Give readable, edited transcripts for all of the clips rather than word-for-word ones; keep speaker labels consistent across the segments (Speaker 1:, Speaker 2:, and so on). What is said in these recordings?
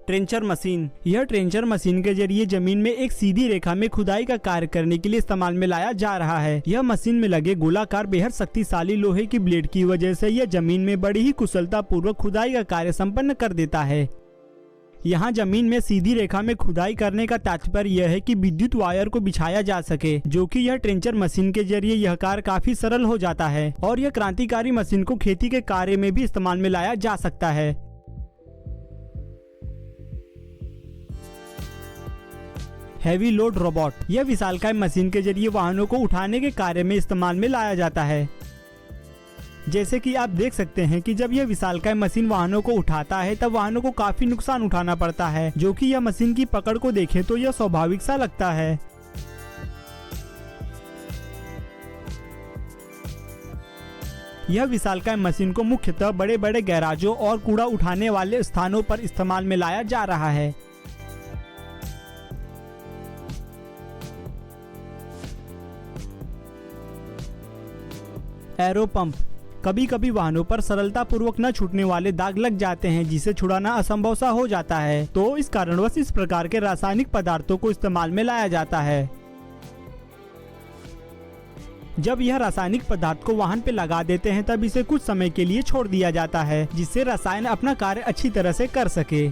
Speaker 1: Trencher machine. यह trencher machine के जरिए जमीन में एक सीधी रेखा में खुदाई का कार्य करने के लिए इस्तेमाल में लाया जा रहा है। यह मशीन में लगे गोलाकार बेहद शक्तिशाली लोहे की ब्लेड की वजह से यह जमीन में बड़ी ही कुशलता पूर्वक खुदाई का कार्य संपन्न कर देता है। यहाँ जमीन में सीधी रेखा में खुदाई करने का तात्पर्य यह है कि विद्युत वायर को बिछाया जा सके, जो कि यह ट्रेंचर मशीन के जरिए यह कार्य काफी सरल हो जाता है और यह क्रांतिकारी मशीन को खेती के कार्य में भी इस्तेमाल में लाया जा सकता है। Heavy load robot. यह विशालकाय मशीन के जरिए वाहनों को उठाने के कार्य में इस्तेमाल में लाया जाता है। जैसे कि आप देख सकते हैं कि जब यह विशालकाय मशीन वाहनों को उठाता है तब वाहनों को काफी नुकसान उठाना पड़ता है, जो कि यह मशीन की पकड़ को देखें तो यह स्वाभाविक सा लगता है। यह विशालकाय मशीन को मुख्यतः बड़े बड़े गैराजों और कूड़ा उठाने वाले स्थानों पर इस्तेमाल में लाया जा रहा है। Arrow pump. कभी कभी वाहनों पर सरलता पूर्वक न छूटने वाले दाग लग जाते हैं, जिसे छुड़ाना असंभव सा हो जाता है, तो इस कारणवश इस प्रकार के रासायनिक पदार्थों को इस्तेमाल में लाया जाता है। जब यह रासायनिक पदार्थ को वाहन पे लगा देते हैं तब इसे कुछ समय के लिए छोड़ दिया जाता है, जिससे रसायन अपना कार्य अच्छी तरह से कर सके।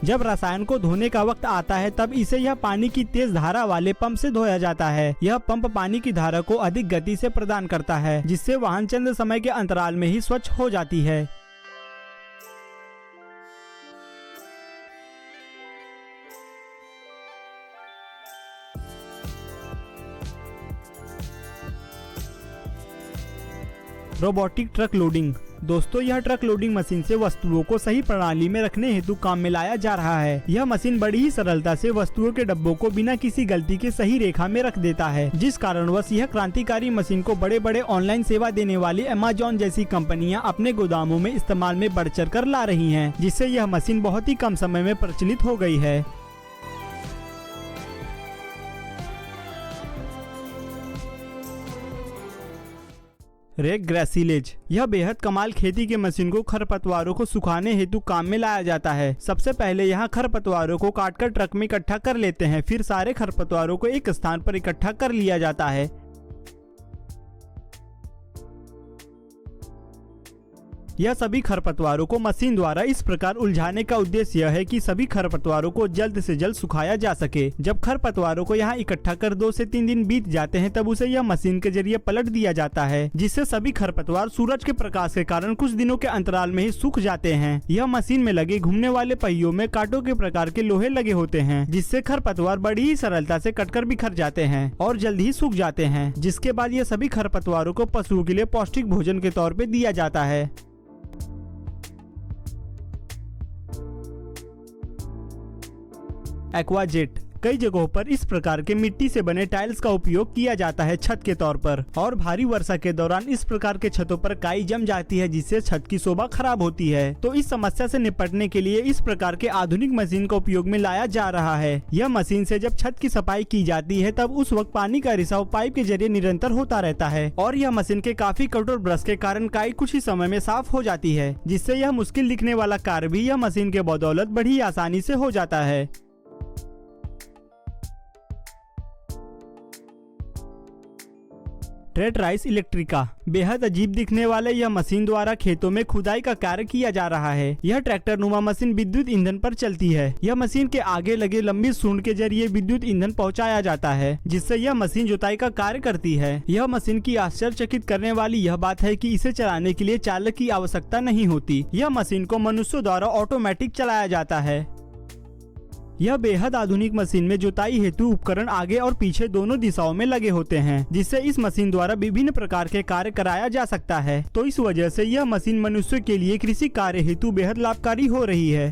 Speaker 1: जब रसायन को धोने का वक्त आता है तब इसे यह पानी की तेज धारा वाले पंप से धोया जाता है। यह पंप पानी की धारा को अधिक गति से प्रदान करता है, जिससे वाहन चंद समय के अंतराल में ही स्वच्छ हो जाती है। Robotic truck loading. दोस्तों, यह ट्रक लोडिंग मशीन से वस्तुओं को सही प्रणाली में रखने हेतु काम में लाया जा रहा है। यह मशीन बड़ी ही सरलता से वस्तुओं के डब्बों को बिना किसी गलती के सही रेखा में रख देता है, जिस कारणवश यह क्रांतिकारी मशीन को बड़े बड़े ऑनलाइन सेवा देने वाली अमेज़न जैसी कंपनियां अपने गोदामों में इस्तेमाल में बढ़ चढ़ कर ला रही हैं, जिससे यह मशीन बहुत ही कम समय में प्रचलित हो गई है। रेक ग्रेसिलेज। यह बेहद कमाल खेती के मशीन को खरपतवारों को सुखाने हेतु काम में लाया जाता है। सबसे पहले यहाँ खरपतवारों को काटकर ट्रक में इकट्ठा कर लेते हैं, फिर सारे खरपतवारों को एक स्थान पर इकट्ठा कर लिया जाता है। यह सभी खरपतवारों को मशीन द्वारा इस प्रकार उलझाने का उद्देश्य यह है कि सभी खरपतवारों को जल्द से जल्द सुखाया जा सके। जब खरपतवारों को यहाँ इकट्ठा कर 2 से 3 दिन बीत जाते हैं तब उसे यह मशीन के जरिए पलट दिया जाता है, जिससे सभी खरपतवार सूरज के प्रकाश के कारण कुछ दिनों के अंतराल में ही सूख जाते हैं। यह मशीन में लगे घूमने वाले पहियों में कांटों के प्रकार के लोहे लगे होते हैं, जिससे खरपतवार बड़ी ही सरलता से कटकर बिखर जाते हैं और जल्द ही सूख जाते हैं, जिसके बाद ये सभी खरपतवारों को पशुओं के लिए पौष्टिक भोजन के तौर पर दिया जाता है। एक्वाजेट। कई जगहों पर इस प्रकार के मिट्टी से बने टाइल्स का उपयोग किया जाता है छत के तौर पर, और भारी वर्षा के दौरान इस प्रकार के छतों पर काई जम जाती है, जिससे छत की शोभा खराब होती है। तो इस समस्या से निपटने के लिए इस प्रकार के आधुनिक मशीन का उपयोग में लाया जा रहा है। यह मशीन से जब छत की सफाई की जाती है तब उस वक्त पानी का रिसाव पाइप के जरिए निरंतर होता रहता है, और यह मशीन के काफी कठोर ब्रश के कारण काई कुछ ही समय में साफ हो जाती है, जिससे यह मुश्किल दिखने वाला कार्य भी यह मशीन के बदौलत बड़ी आसानी से हो जाता है। ट्रेटराइस इलेक्ट्रिका। बेहद अजीब दिखने वाले यह मशीन द्वारा खेतों में खुदाई का कार्य किया जा रहा है। यह ट्रैक्टर नुमा मशीन विद्युत ईंधन पर चलती है। यह मशीन के आगे लगे लंबी सूंड के जरिए विद्युत ईंधन पहुंचाया जाता है, जिससे यह मशीन जुताई का कार्य करती है। यह मशीन की आश्चर्यचकित करने वाली यह बात है कि इसे चलाने के लिए चालक की आवश्यकता नहीं होती। यह मशीन को मनुष्यों द्वारा ऑटोमेटिक चलाया जाता है। यह बेहद आधुनिक मशीन में जुताई हेतु उपकरण आगे और पीछे दोनों दिशाओं में लगे होते हैं, जिससे इस मशीन द्वारा विभिन्न प्रकार के कार्य कराया जा सकता है। तो इस वजह से यह मशीन मनुष्य के लिए कृषि कार्य हेतु बेहद लाभकारी हो रही है।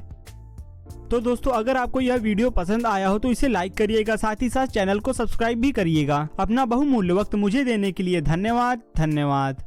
Speaker 1: तो दोस्तों, अगर आपको यह वीडियो पसंद आया हो तो इसे लाइक करिएगा, साथ ही साथ चैनल को सब्सक्राइब भी करिएगा। अपना बहुमूल्य वक्त मुझे देने के लिए धन्यवाद।